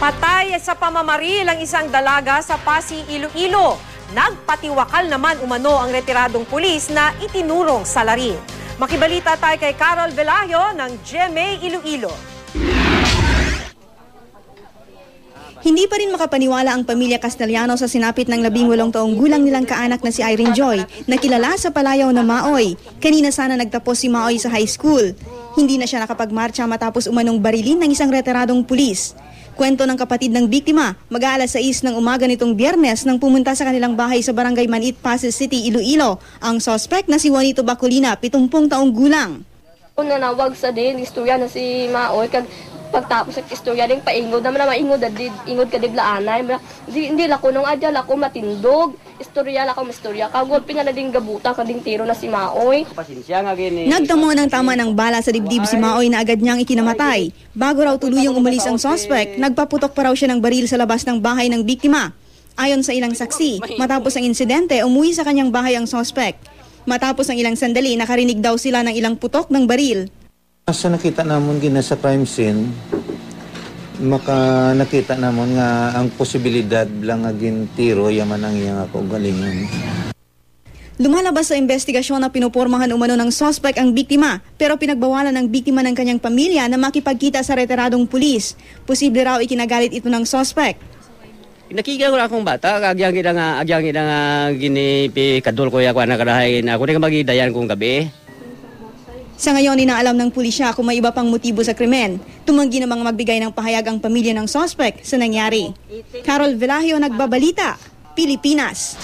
Patay sa pamamaril ang isang dalaga sa Pasig, Iloilo. Nagpatiwakal naman umano ang retiradong pulis na itinurong salarin. Makibalita tayo kay Carol Velasco ng GMA Iloilo. Hindi pa rin makapaniwala ang pamilya Castellano sa sinapit ng 18 taong gulang nilang kaanak na si Irene Joy, na kilala sa palayaw na Maoy. Kanina sana nagtapos si Maoy sa high school. Hindi na siya nakapagmarcha matapos umanong barilin ng isang retiradong pulis. Kwento ng kapatid ng biktima, mag-aalas 6 ng umaga nitong Biyernes nang pumunta sa kanilang bahay sa Barangay Manit, Pasig City, Iloilo, ang suspect na si Juanito Bacolina, 70 taong gulang. Nanawag sa din, istorya na si Maoy, pagtapos ng istorya din, paingod naman na maingod, ingod ka diblaanay. Hindi lako nung adya, lako matindog. Istorya kagulpi na din gabuta, kading tiro na si Maoy. Nagtamo ng tama ng bala sa dibdib si Maoy na agad niyang ikinamatay. Bago raw tuluyang umalis ang suspect, nagpaputok pa raw siya ng baril sa labas ng bahay ng biktima. Ayon sa ilang saksi, matapos ang insidente, umuwi sa kanyang bahay ang suspect. Matapos ang ilang sandali, nakarinig daw sila ng ilang putok ng baril. Sa nakita namon gina sa crime scene, nakita namon nga ang posibilidad lang agin tiro yaman ang iyang ako galingon. Lumalabas sa investigasyon na pinupormahan umano ng suspect ang biktima, pero pinagbawalan ng biktima ng kanyang pamilya na makipagkita sa retiradong pulis. Posible raw ikinagalit ito ng suspect. Nakikita ko akong bata, agyang nga ginipi kadol ko ako na karahay na ako na magidayan kong gabi. Sa ngayon, inaalam ng pulisya kung may iba pang motibo sa krimen. Tumanggi namang magbigay ng pahayag ang pamilya ng suspect sa nangyari. Carol Velasco, Nagbabalita, Pilipinas.